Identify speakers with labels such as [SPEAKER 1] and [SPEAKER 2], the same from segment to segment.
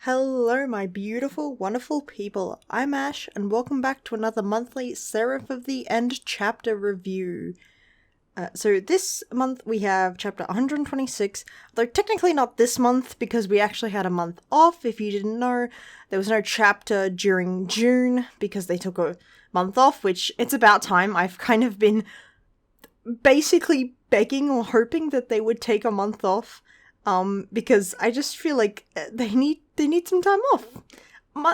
[SPEAKER 1] Hello, my beautiful, wonderful people. I'm Ash, and welcome back to another monthly Seraph of the End chapter review. So this month we have chapter 126, though technically not this month because we actually had a month off. If you didn't know, there was no chapter during June because they took a month off, which it's about time. I've kind of been basically begging or hoping that they would take a month off, because I just feel like they need some time off.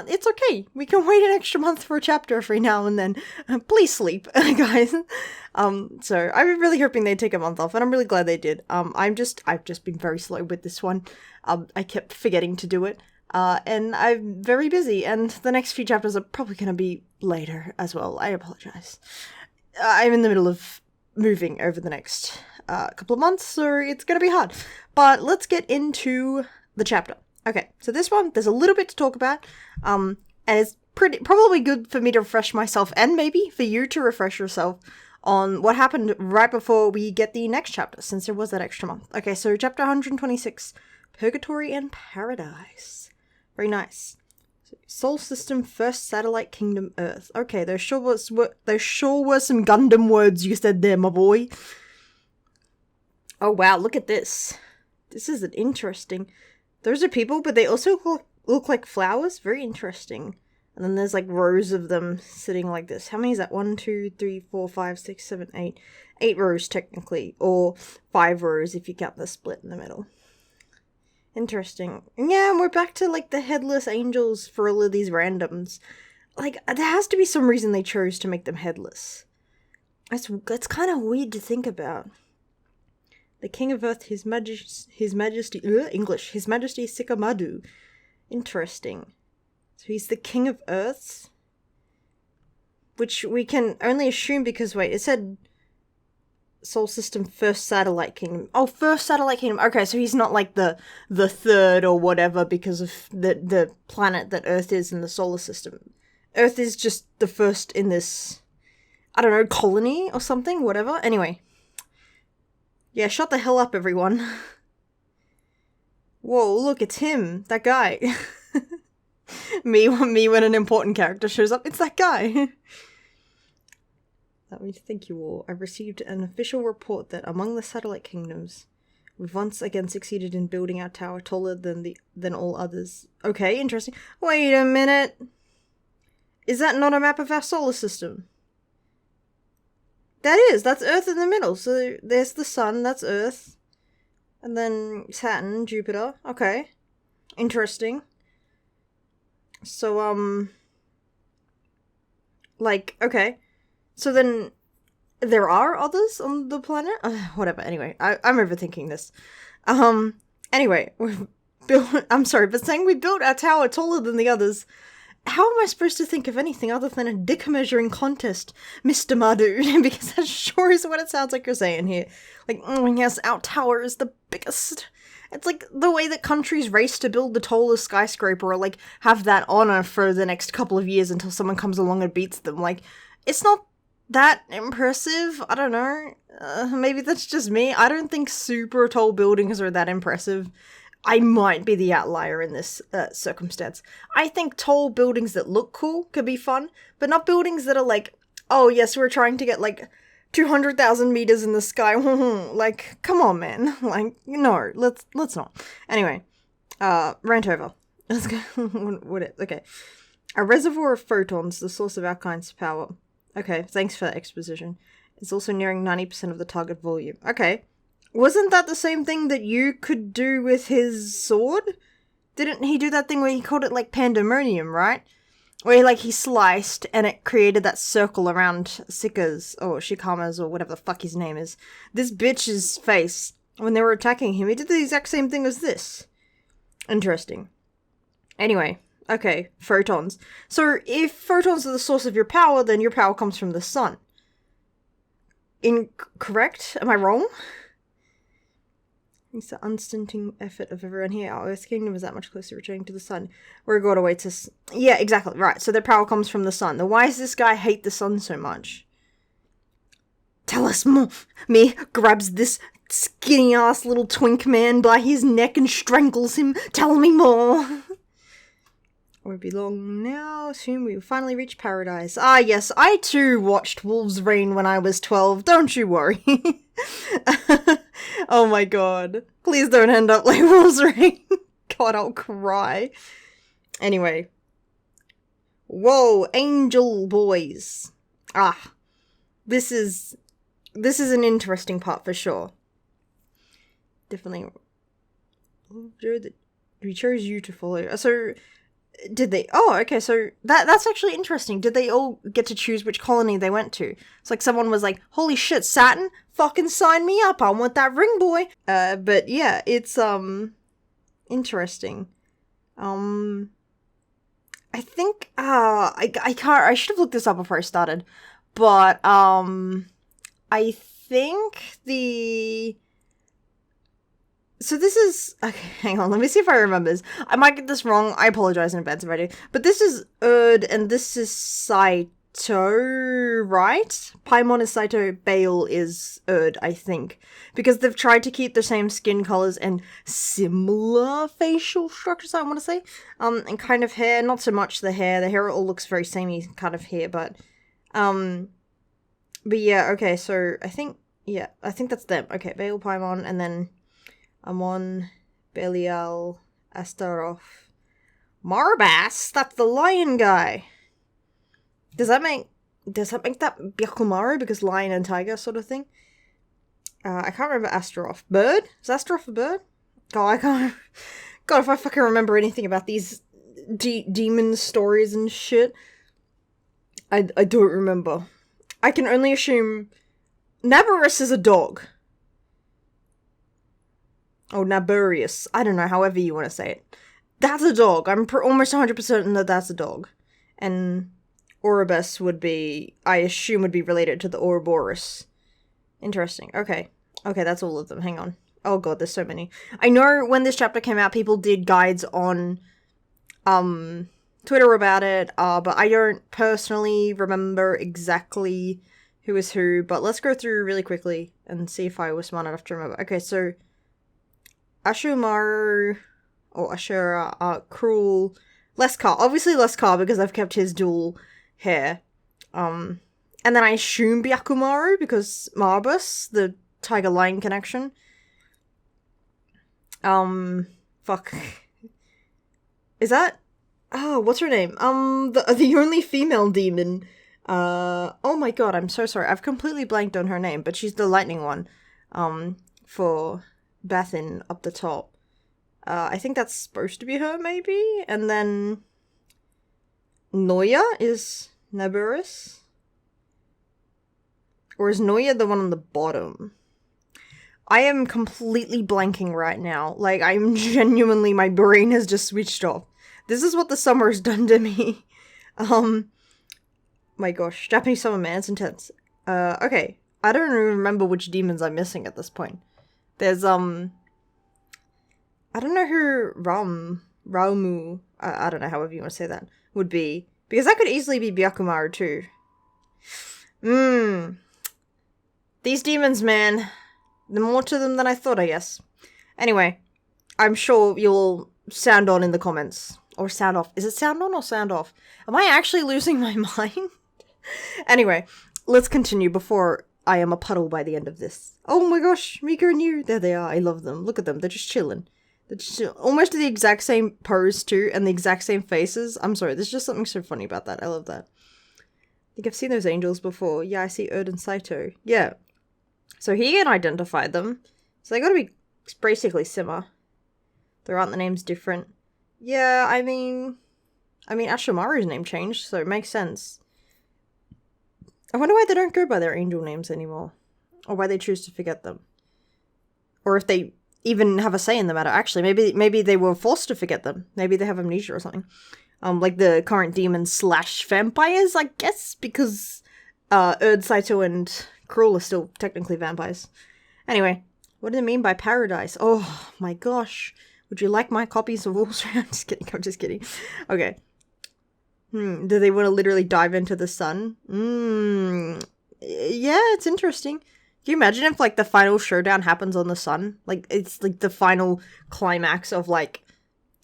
[SPEAKER 1] It's okay. We can wait an extra month for a chapter every now and then. Please sleep, guys. So I'm really hoping they take a month off, and I'm really glad they did. I've just been very slow with this one. I kept forgetting to do it. And I'm very busy, and the next few chapters are probably going to be later as well. I apologize. I'm in the middle of moving over the next couple of months, so it's going to be hard. But let's get into the chapter. Okay, so this one, there's a little bit to talk about, and it's probably good for me to refresh myself, and maybe for you to refresh yourself on what happened right before we get the next chapter, since there was that extra month. Okay, so chapter 126, Purgatory and Paradise. Very nice. Sol System, First Satellite Kingdom, Earth. Okay, there sure were some Gundam words you said there, my boy. Oh wow, look at this. This is an interesting... Those are people, but they also look like flowers. Very interesting. And then there's like rows of them sitting like this. How many is that? 1, 2, 3, 4, 5, 6, 7, 8. 8 rows technically. Or 5 rows if you count the split in the middle. Interesting. Yeah, and we're back to like the headless angels for all of these randoms. Like, there has to be some reason they chose to make them headless. That's kind of weird to think about. The King of Earth, His Majesty Sikamadu. Interesting. So he's the King of Earth? Which we can only assume because, wait, it said Sol System, First Satellite Kingdom. Oh, First Satellite Kingdom. Okay, so he's not like the third or whatever because of the planet that Earth is in the solar system. Earth is just the first in this, I don't know, colony or something, whatever. Anyway. Yeah, shut the hell up, everyone. Whoa, look, it's him. That guy. me when an important character shows up, it's that guy. Let me thank you all. I've received an official report that among the satellite kingdoms, we've once again succeeded in building our tower taller than all others. Okay, interesting. Wait a minute. Is that not a map of our solar system? That's Earth in the middle. So there's the sun, that's Earth. And then Saturn, Jupiter. Okay. Interesting. So, okay. So then, there are others on the planet? Whatever, anyway. I'm overthinking this. Anyway, I'm sorry, but saying we built our tower taller than the others... How am I supposed to think of anything other than a dick measuring contest, Mr. Madu? Because that sure is what it sounds like you're saying here. Like, yes, our tower is the biggest. It's like the way that countries race to build the tallest skyscraper or, like, have that honor for the next couple of years until someone comes along and beats them. Like, it's not that impressive. I don't know. Maybe that's just me. I don't think super tall buildings are that impressive. I might be the outlier in this circumstance. I think tall buildings that look cool could be fun, but not buildings that are like, oh yes, we're trying to get like 200,000 meters in the sky. Like, come on, man. Like, no, let's not. Anyway, rant over. Let's go. Okay. A reservoir of photons, the source of our kind's power. Okay, thanks for that exposition. It's also nearing 90% of the target volume. Okay. Wasn't that the same thing that you could do with his sword? Didn't he do that thing where he called it, like, pandemonium, right? Where, he sliced and it created that circle around Sika's, or Shikama's, or whatever the fuck his name is. This bitch's face, when they were attacking him, he did the exact same thing as this. Interesting. Anyway, okay, photons. So, if photons are the source of your power, then your power comes from the sun. Incorrect? Am I wrong? It's the unstinting effort of everyone here. Our Earth Kingdom is that much closer to returning to the sun. We're God awaits. Yeah, exactly. Right. So their power comes from the sun. Then why does this guy hate the sun so much? Tell us more. Me grabs this skinny ass little twink man by his neck and strangles him. Tell me more. Won't be long now. Soon we will finally reach paradise. Ah, yes, I too watched Wolves Rain when I was 12. Don't you worry. Oh my god. Please don't end up like Wolves Rain. God, I'll cry. Anyway. Whoa, Angel Boys. Ah. This is an interesting part for sure. Definitely. We chose you to follow. So, did they? Oh, okay. So that's actually interesting. Did they all get to choose which colony they went to? It's like someone was like, "Holy shit, Saturn! Fucking sign me up! I want that ring, boy." But yeah, it's interesting. I think I can't. I should have looked this up before I started, but I think the. So this is... Okay, hang on, let me see if I remember this. I might get this wrong, I apologize in advance if I do. But this is Erd, and this is Saito, right? Paimon is Saito, Bale is Erd, I think. Because they've tried to keep the same skin colors and similar facial structures, I want to say. And kind of hair, not so much the hair all looks very samey kind of hair, but yeah, okay, so I think that's them. Okay, Bale, Paimon, and then... Amon, Belial, Astaroth, Marabas. That's the lion guy. Does that make that Byakumaru because lion and tiger sort of thing? I can't remember Astaroth. Bird? Is Astaroth a bird? God, I can't. God, if I fucking remember anything about these demon stories and shit, I don't remember. I can only assume Nabarus is a dog. Oh, Naburius. I don't know, however you want to say it. That's a dog. I'm almost 100% certain that that's a dog. And Oribus would be, I assume, would be related to the Ouroboros. Interesting. Okay. Okay, that's all of them. Hang on. Oh god, there's so many. I know when this chapter came out, people did guides on Twitter about it, but I don't personally remember exactly who is who. But let's go through really quickly and see if I was smart enough to remember. Okay, so... Ashumaru, or Ashura, Cruel, Leskar. Obviously Leskar because I've kept his dual hair. And then I assume Byakumaru because Marbus, the tiger-lion connection. Fuck. Is that... Oh, what's her name? The only female demon. Oh my god, I'm so sorry. I've completely blanked on her name, but she's the lightning one. For... Bathin up the top. I think that's supposed to be her, maybe? And then... Noya is Naburus? Or is Noya the one on the bottom? I am completely blanking right now. Like, I'm genuinely... My brain has just switched off. This is what the summer's done to me. My gosh. Japanese summer, man. It's intense. Okay. I don't even remember which demons I'm missing at this point. There's, I don't know who Raumu, I don't know, however you want to say that, would be. Because that could easily be Byakumaru too. These demons, man. There's more to them than I thought, I guess. Anyway, I'm sure you'll sound on in the comments. Or sound off. Is it sound on or sound off? Am I actually losing my mind? Anyway, let's continue before... I am a puddle by the end of this. Oh my gosh, Mika and you. There they are. I love them. Look at them. They're just chilling. They're just almost the exact same pose too, and the exact same faces. I'm sorry, there's just something so funny about that. I love that. I think I've seen those angels before. Yeah, I see Erd and Saito. Yeah. So he can identify them. So they gotta be basically similar. There aren't the names different. Yeah, I mean Ashimaru's name changed, so it makes sense. I wonder why they don't go by their angel names anymore. Or why they choose to forget them. Or if they even have a say in the matter. Actually, maybe they were forced to forget them. Maybe they have amnesia or something. Like the current demons / vampires, I guess. Because Erd, Saito, and Cruel are still technically vampires. Anyway, what do they mean by paradise? Oh my gosh. Would you like my copies of Wolves? I'm just kidding. Okay. Do they want to literally dive into the sun? Yeah, it's interesting. Can you imagine if, like, the final showdown happens on the sun? Like, it's, like, the final climax of, like,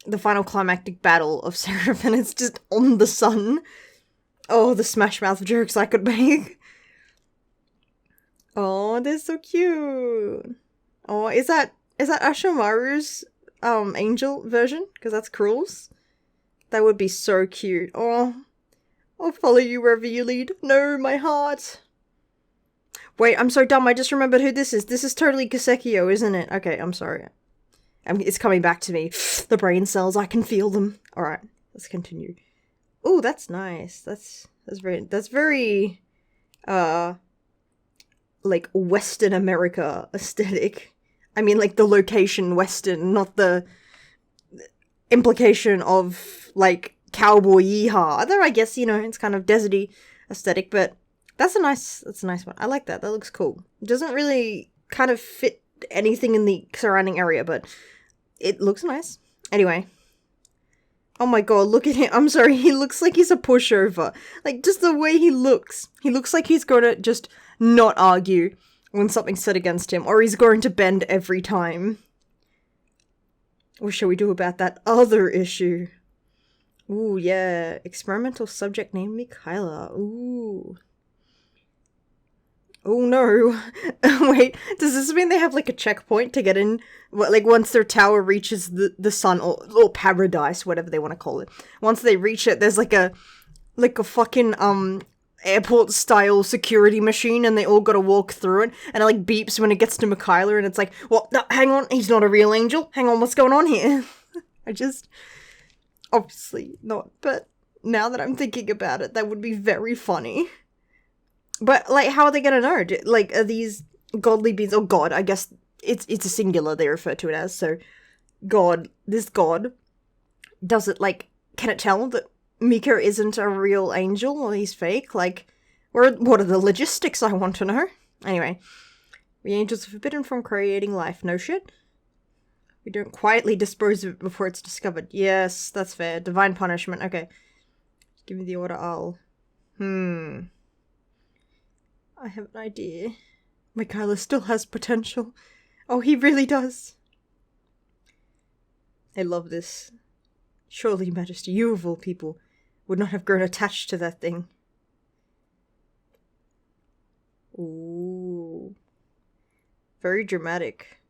[SPEAKER 1] the final climactic battle of Seraph, and it's just on the sun. Oh, the smash mouth jokes I could make. Oh, they're so cute. Oh, is that Ashomaru's angel version? Because that's Cruel's. That would be so cute. Oh, I'll follow you wherever you lead. No, my heart. Wait, I'm so dumb. I just remembered who this is. This is totally Kasekio, isn't it? Okay, I'm sorry. It's coming back to me. The brain cells, I can feel them. Alright, let's continue. Oh, that's nice. That's very, like, Western America aesthetic. I mean, like, the location Western, not the implication of, like, cowboy yeehaw. Although I guess, you know, it's kind of deserty aesthetic, but that's a nice one. I like that. That looks cool. It doesn't really kind of fit anything in the surrounding area, but it looks nice. Anyway. Oh my god, look at him. I'm sorry, he looks like he's a pushover. Like, just the way he looks. He looks like he's going to just not argue when something's said against him, or he's going to bend every time. What shall we do about that other issue? Ooh, yeah. Experimental subject named Mikhaila. Ooh. Oh no. Wait, does this mean they have like a checkpoint to get in? Like once their tower reaches the sun or paradise, whatever they want to call it. Once they reach it, there's like a fucking airport style security machine and they all gotta walk through it and it like beeps when it gets to Mikhaila and it's like, well, no, hang on, he's not a real angel. Hang on, what's going on here? Obviously not, but now that I'm thinking about it, that would be very funny. But, like, how are they gonna know? Like, are these godly beings, or God, I guess it's a singular they refer to it as, so this God, does it, like, can it tell that Mika isn't a real angel, or he's fake? Like, what are the logistics, I want to know? Anyway, we angels are forbidden from creating life, no shit? We don't quietly dispose of it before it's discovered. Yes, that's fair. Divine punishment, okay. Give me the order, I have an idea. Mikhaila still has potential. Oh, he really does. I love this. Surely, Majesty, you of all people would not have grown attached to that thing. Ooh. Very dramatic.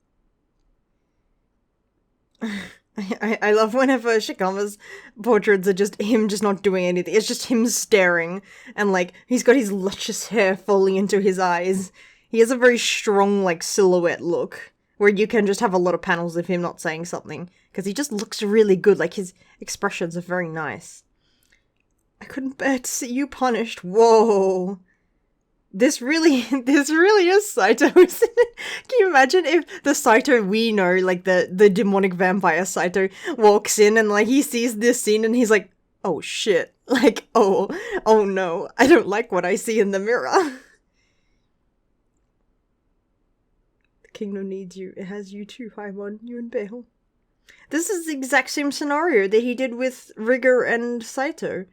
[SPEAKER 1] I love whenever Shikama's portraits are just him just not doing anything. It's just him staring, and like, he's got his luscious hair falling into his eyes. He has a very strong, like, silhouette look, where you can just have a lot of panels of him not saying something, because he just looks really good, like, his expressions are very nice. I couldn't bear to see you punished. Whoa. This really is Saito, isn't it? Can you imagine if the Saito we know, like the demonic vampire Saito, walks in and like he sees this scene and he's like, oh shit, like, oh no, I don't like what I see in the mirror. The kingdom needs you. It has you too, Haimon, you and Bale. This is the exact same scenario that he did with Rigger and Saito.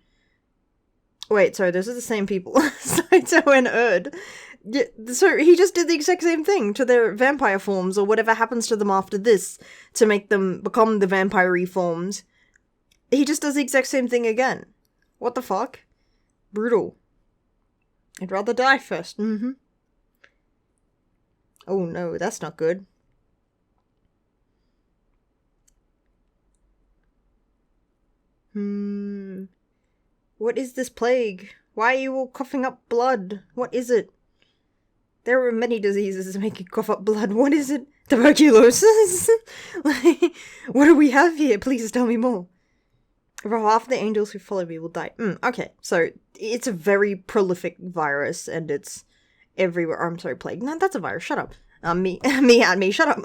[SPEAKER 1] Wait, sorry, those are the same people. Saito and Erd. Yeah, so he just did the exact same thing to their vampire forms, or whatever happens to them after this, to make them become the vampire-y forms. He just does the exact same thing again. What the fuck? Brutal. I'd rather die first. Oh no, that's not good. What is this plague? Why are you all coughing up blood? What is it? There are many diseases that make you cough up blood. What is it? Tuberculosis? Like, what do we have here? Please tell me more. Over half the angels who follow me will die. Okay, so it's a very prolific virus, and it's everywhere. I'm sorry, plague. No, that's a virus. Shut up. Me, shut up.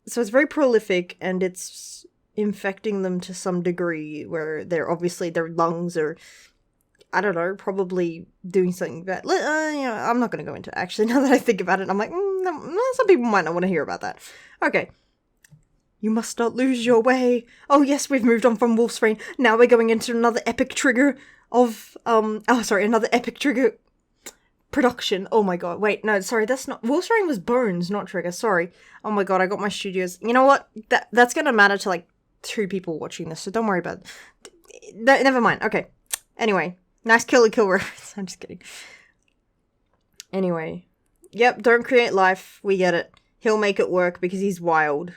[SPEAKER 1] So it's very prolific, and it's infecting them to some degree where they're obviously their lungs are, I don't know, probably doing something bad. I'm not going to go into it, actually. Now that I think about it, I'm like, some people might not want to hear about that. Okay. You must not lose your way. Oh yes, we've moved on from Wolf's Rain. Now we're going into another epic trigger of, another epic trigger production. Oh my god, wait, no, sorry, that's not, Wolf's Rain was Bones, not Trigger, sorry. Oh my god, I got my studios. You know what? That's gonna matter to, like, 2 people watching this, so don't worry about it. Never mind. Okay. Anyway, nice kill reference. I'm just kidding. Anyway. Yep, don't create life. We get it. He'll make it work because he's wild.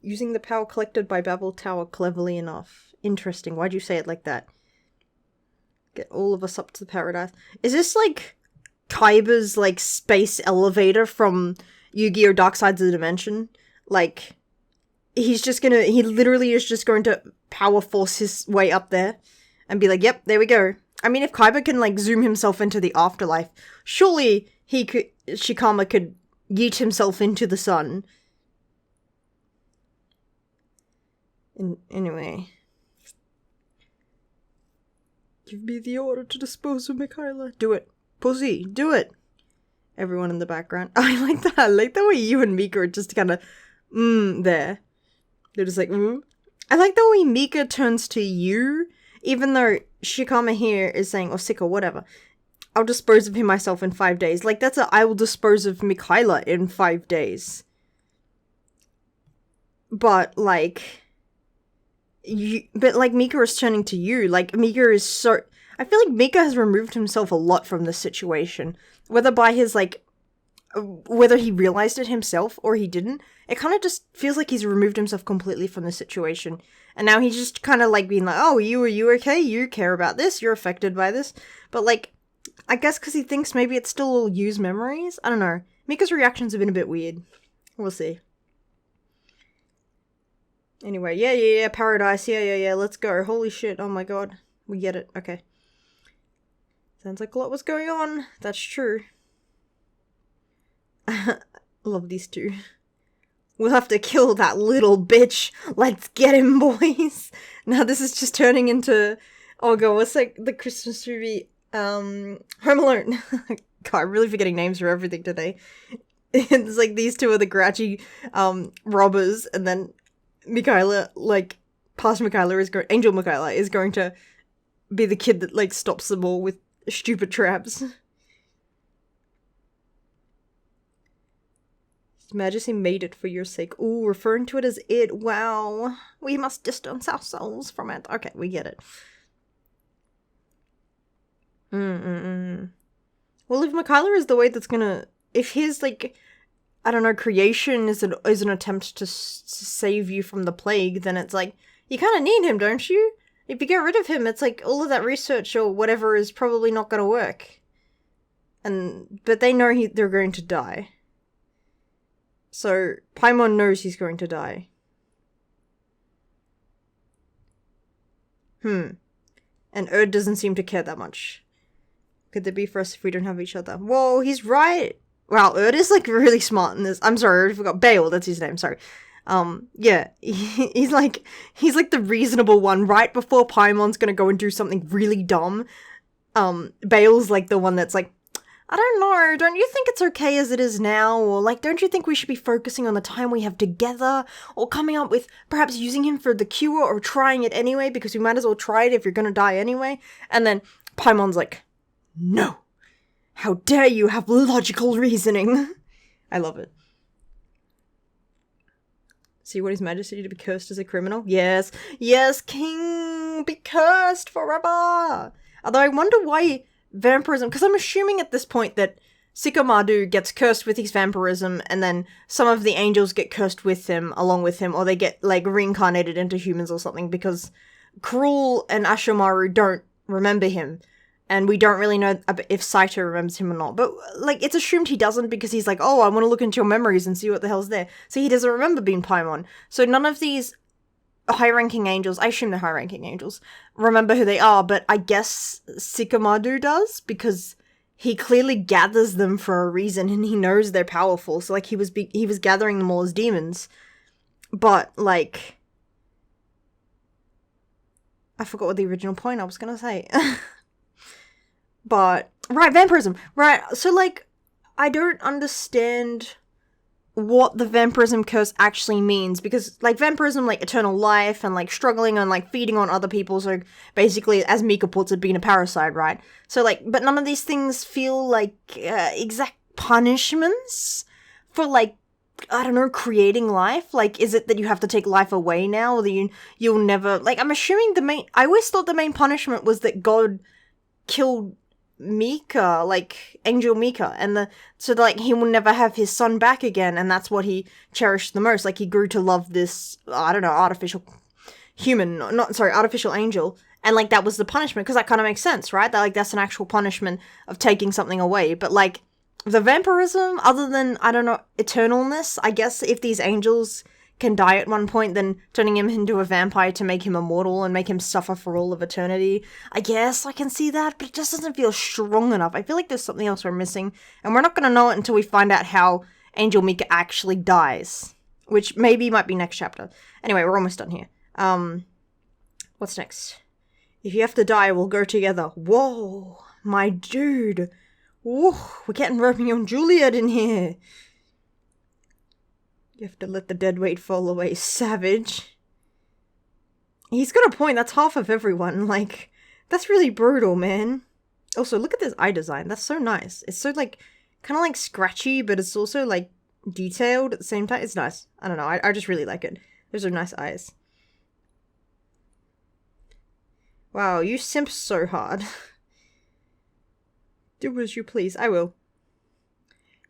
[SPEAKER 1] Using the power collected by Babel Tower cleverly enough. Interesting. Why'd you say it like that? Get all of us up to the paradise. Is this like Kaiba's like space elevator from Yu-Gi-Oh! Dark Sides of the Dimension? Like, he literally is just going to power force his way up there and be like, yep, there we go. I mean, if Kaiba can like zoom himself into the afterlife, surely Shikama could yeet himself into the sun. Anyway. Give me the order to dispose of Mikaela. Do it. Pussy, do it. Everyone in the background. I like that. I like the way you and Mika are just kind of, there. They're just like, I like the way Mika turns to you, even though Shikama here is saying, or Sika, whatever, I'll dispose of him myself in 5 days. Like, that's I will dispose of Mikaela in 5 days. But, like, Mika is turning to you. Like, Mika is so... I feel like Mika has removed himself a lot from this situation. Whether by his, like... Whether he realized it himself or he didn't. It kind of just feels like he's removed himself completely from the situation. And now he's just kind of, like, being like, oh, are you okay? You care about this? You're affected by this? But, like, I guess because he thinks maybe it's still all Yu's memories? I don't know. Mika's reactions have been a bit weird. We'll see. Anyway, yeah, paradise, yeah, let's go. Holy shit, oh my god. We get it, okay. Sounds like a lot was going on. That's true. Love these two. We'll have to kill that little bitch. Let's get him, boys. Now this is just turning into... Oh god, what's like the Christmas movie? Home Alone. God, I'm really forgetting names for everything today. It's like these two are the grouchy robbers, and then Mikaela, like, past Mikaela is going... Angel Mikaela is going to be the kid that, like, stops them all with stupid traps. His Majesty made it for your sake. Ooh, referring to it as it. Wow. We must distance ourselves from it. Okay, we get it. Well, if Mikaela is the way that's gonna... If his, like... I don't know, creation is an attempt to save you from the plague, then it's like, you kind of need him, don't you? If you get rid of him, it's like, all of that research or whatever is probably not going to work. But they know they're going to die. So, Paimon knows he's going to die. And Erd doesn't seem to care that much. Could there be for us if we don't have each other? Whoa, he's right! Wow, Erd is, like, really smart in this. I'm sorry, I forgot. Bale, that's his name, sorry. Yeah, he's like the reasonable one. Right before Paimon's gonna go and do something really dumb, Bale's, like, the one that's like, I don't know, don't you think it's okay as it is now? Or, like, don't you think we should be focusing on the time we have together? Or coming up with perhaps using him for the cure or trying it anyway, because we might as well try it if you're gonna die anyway? And then Paimon's like, no! How dare you have logical reasoning? I love it. See what His Majesty to be cursed as a criminal? Yes, yes, King, be cursed forever! Although I wonder why vampirism, because I'm assuming at this point that Sikamadu gets cursed with his vampirism, and then some of the angels get cursed with him, along with him, or they get, like, reincarnated into humans or something, because Krul and Ashomaru don't remember him. And we don't really know if Saito remembers him or not. But, like, it's assumed he doesn't because he's like, oh, I want to look into your memories and see what the hell's there. So he doesn't remember being Paimon. So none of these high-ranking angels, I assume they're high-ranking angels, remember who they are. But I guess Sikamadu does because he clearly gathers them for a reason and he knows they're powerful. So, like, he was gathering them all as demons. But, like... I forgot what the original point I was going to say. But, right, vampirism, right, so, like, I don't understand what the vampirism curse actually means, because, like, vampirism, like, eternal life, and, like, struggling and, like, feeding on other people, so, basically, as Mika puts it, being a parasite, right? So, like, but none of these things feel like, exact punishments for, like, I don't know, creating life? Like, is it that you have to take life away now, or that you'll never, like, I'm assuming I always thought the main punishment was that God killed Mika, like, Angel Mika, and so, like, he will never have his son back again, and that's what he cherished the most. Like, he grew to love this, I don't know, artificial angel, and, like, that was the punishment, because that kind of makes sense, right? That, like, that's an actual punishment of taking something away, but, like, the vampirism, other than, I don't know, eternalness, I guess if these angels can die at one point, then turning him into a vampire to make him immortal and make him suffer for all of eternity, I guess I can see that, but it just doesn't feel strong enough. I feel like there's something else we're missing, and we're not going to know it until we find out how Angel Mika actually dies, which maybe might be next chapter. Anyway, we're almost done here. What's next? If you have to die, we'll go together. Whoa, my dude. Whoa, we're getting Romeo and Juliet in here. You have to let the dead weight fall away, savage. He's got a point, that's half of everyone. Like, that's really brutal, man. Also, look at this eye design. That's so nice. It's so, like, kind of, like, scratchy, but it's also, like, detailed at the same time. It's nice. I don't know, I just really like it. Those are nice eyes. Wow, you simp so hard. Do as you please. I will.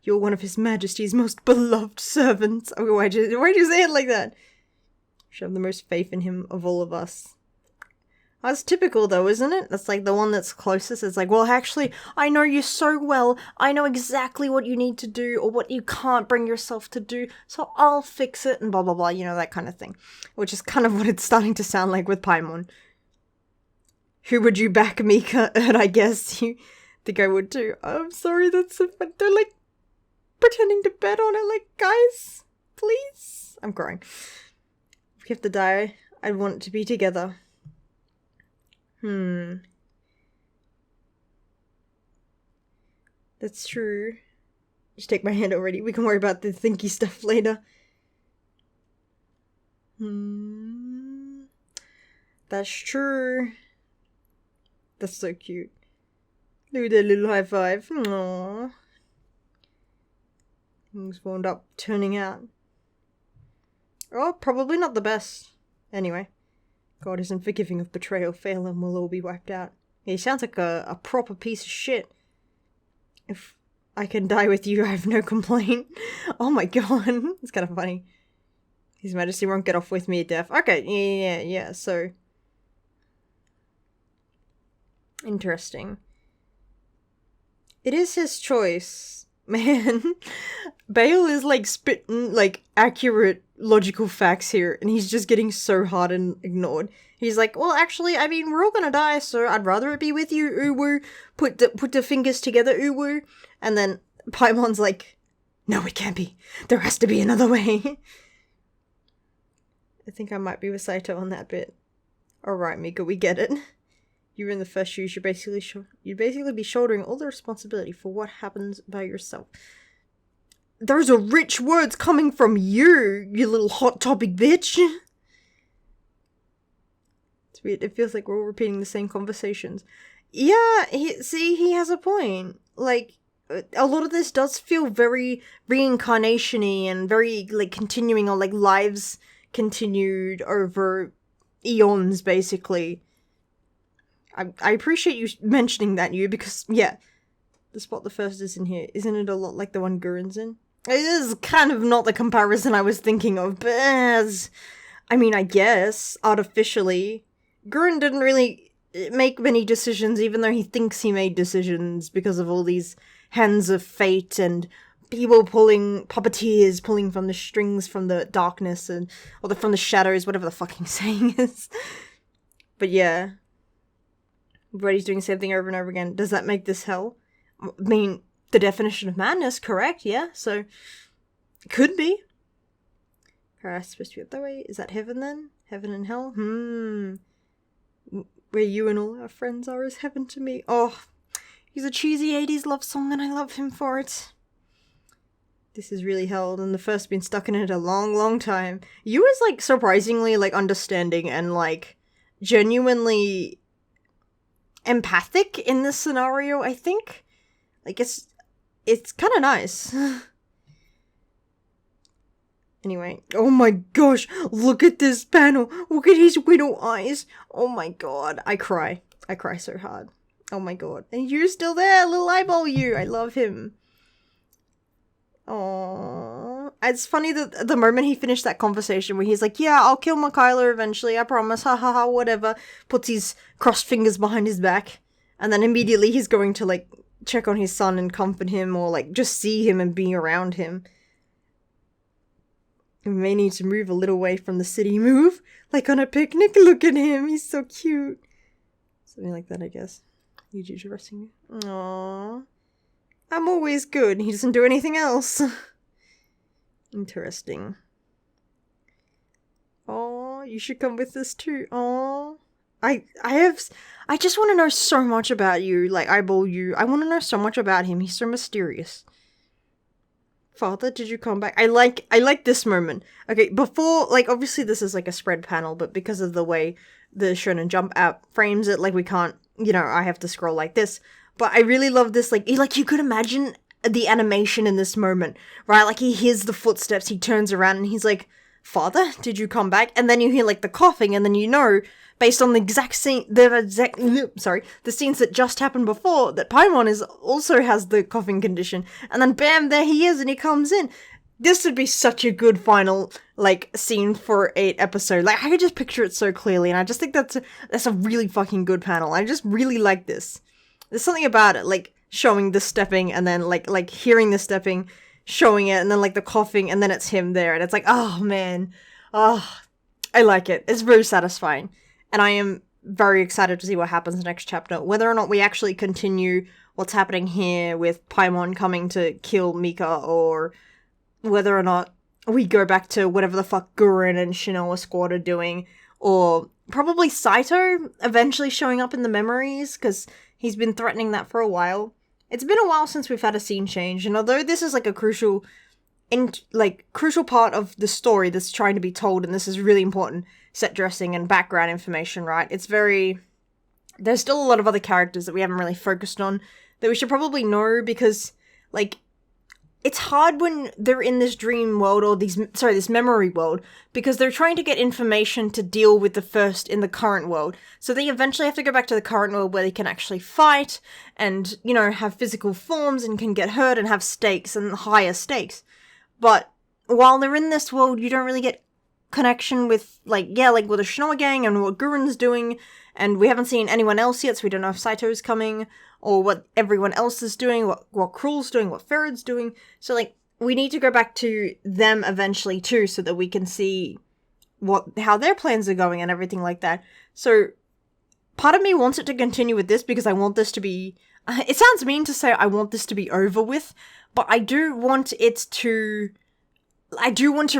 [SPEAKER 1] You're one of His Majesty's most beloved servants. Oh, why'd you say it like that? You should have the most faith in him of all of us. That's typical though, isn't it? That's like the one that's closest. It's like, well, actually, I know you so well. I know exactly what you need to do or what you can't bring yourself to do. So I'll fix it and blah, blah, blah. You know, that kind of thing. Which is kind of what it's starting to sound like with Paimon. Who would you back, Mika? And I guess you think I would too. I'm sorry, that's so fun. They're like pretending to bet on it. Like, guys, please. I'm crying. If we have to die, I'd want to be together. That's true. Just take my hand already. We can worry about the thinky stuff later. That's true. That's so cute. Look at that little high five. Aww. Things wound up turning out. Oh, probably not the best. Anyway. God isn't forgiving of betrayal, fail, and we'll all be wiped out. Yeah, he sounds like a proper piece of shit. If I can die with you, I have no complaint. Oh my god. It's kind of funny. His Majesty won't get off with me at death. Okay, yeah, so... Interesting. It is his choice. Man, Bale is like spitting like accurate logical facts here, and he's just getting so hard and ignored. He's like, well, actually, I mean, we're all gonna die, so I'd rather it be with you, Uwu. Put the fingers together, Uwu. And then Paimon's like, no, it can't be. There has to be another way. I think I might be with Saito on that bit. Alright, Mika, we get it. You're in the first shoes, you'd basically be shouldering all the responsibility for what happens by yourself. Those are rich words coming from you, you little hot topic bitch. It's weird, it feels like we're all repeating the same conversations. Yeah, he has a point. Like, a lot of this does feel very reincarnation-y and very, like, continuing on, like, lives continued over eons, basically. I appreciate you mentioning that, because, yeah, the spot the first is in here. Isn't it a lot like the one Gurren's in? It is kind of not the comparison I was thinking of, but I mean, I guess, artificially, Gurren didn't really make many decisions, even though he thinks he made decisions because of all these hands of fate and people puppeteers pulling from the strings from the darkness or from the shadows, whatever the fucking saying is. But yeah. Everybody's doing the same thing over and over again. Does that make this hell? I mean, the definition of madness, correct? Yeah, so it could be. Paradise supposed to be up that way. Is that heaven then? Heaven and hell? Where you and all our friends are is heaven to me. Oh, he's a cheesy 80s love song and I love him for it. This is really hell, and the first been stuck in it a long, long time. You was like surprisingly like understanding and like genuinely empathic in this scenario, I think. Like, it's kind of nice. Anyway, oh my gosh, look at this panel. Look at his widow eyes. Oh my god, I cry. I cry so hard. Oh my god. And you're still there, little eyeball you. I love him. Oh, it's funny that the moment he finished that conversation where he's like, yeah, I'll kill Mikhaila eventually, I promise, ha ha ha, whatever, puts his crossed fingers behind his back, and then immediately he's going to, like, check on his son and comfort him, or, like, just see him and be around him. We may need to move a little way from the city. Move? Like on a picnic? Look at him, he's so cute. Something like that, I guess. You do resting me. Aww. I'm always good. He doesn't do anything else. Interesting. Oh, you should come with us too. Oh, I just want to know so much about you. Like, eyeball you. I want to know so much about him. He's so mysterious. Father, did you come back? I like this moment. Okay, before, like, obviously this is like a spread panel, but because of the way the Shonen Jump app frames it, like, we can't, you know, I have to scroll like this. But I really love this, like, you could imagine the animation in this moment, right? Like, he hears the footsteps, he turns around, and he's like, Father, did you come back? And then you hear, like, the coughing, and then you know, based on the exact scene, the scenes that just happened before, that Paimon also has the coughing condition. And then bam, there he is, and he comes in. This would be such a good final, like, scene for an episode. Like, I could just picture it so clearly, and I just think that's a really fucking good panel. I just really like this. There's something about it, like, showing the stepping, and then, like hearing the stepping, showing it, and then, like, the coughing, and then it's him there, and it's like, oh, man. Oh, I like it. It's very satisfying. And I am very excited to see what happens next chapter. Whether or not we actually continue what's happening here with Paimon coming to kill Mika, or whether or not we go back to whatever the fuck Gurren and Shinoa Squad are doing, or probably Saito eventually showing up in the memories, because he's been threatening that for a while. It's been a while since we've had a scene change, and although this is like a crucial part of the story that's trying to be told, and this is really important set dressing and background information, right? There's still a lot of other characters that we haven't really focused on that we should probably know, because, like, it's hard when they're in this dream world, or this memory world, because they're trying to get information to deal with the first in the current world. So they eventually have to go back to the current world where they can actually fight and, you know, have physical forms and can get hurt and have stakes and higher stakes. But while they're in this world, you don't really get connection with, like, with the Shinoa gang and what Gurren's doing, and we haven't seen anyone else yet, so we don't know if Saito's coming, or what everyone else is doing, what Cruel's doing, what Ferid's doing. So, like, we need to go back to them eventually too, so that we can see how their plans are going and everything like that. So, part of me wants it to continue with this, because I want this to be, it sounds mean to say I want this to be over with, but I do want to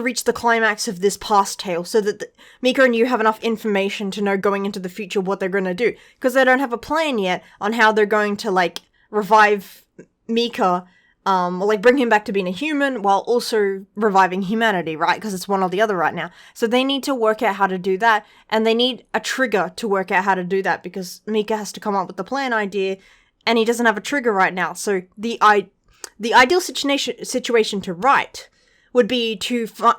[SPEAKER 1] reach the climax of this past tale, so that Mika and you have enough information to know going into the future what they're going to do. Because they don't have a plan yet on how they're going to, like, revive Mika, or, like, bring him back to being a human, while also reviving humanity, right? Because it's one or the other right now. So they need to work out how to do that, and they need a trigger to work out how to do that, because Mika has to come up with the plan idea, and he doesn't have a trigger right now. So the ideal situation to write would be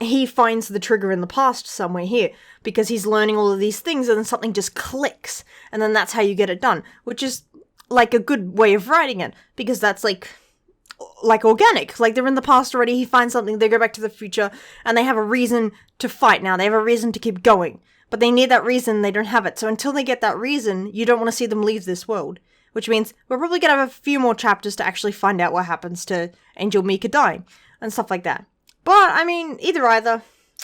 [SPEAKER 1] he finds the trigger in the past somewhere here, because he's learning all of these things, and then something just clicks, and then that's how you get it done, which is, like, a good way of writing it, because that's, like organic. Like, they're in the past already, he finds something, they go back to the future, and they have a reason to fight now, they have a reason to keep going, but they need that reason, they don't have it, so until they get that reason, you don't want to see them leave this world, which means we're probably gonna have a few more chapters to actually find out what happens to Angel Mika dying, and stuff like that. But, I mean, either.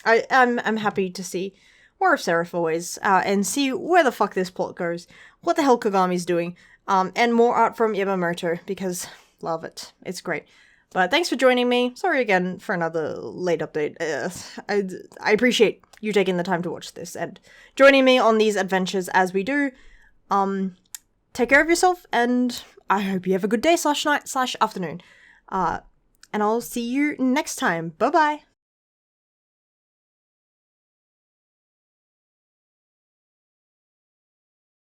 [SPEAKER 1] I'm happy to see more of Seraph always, and see where the fuck this plot goes, what the hell Kagami's doing, and more art from Yamamoto, because love it. It's great. But thanks for joining me. Sorry again for another late update. I appreciate you taking the time to watch this, and joining me on these adventures as we do. Take care of yourself, and I hope you have a good day /night/afternoon. And I'll see you next time. Bye-bye.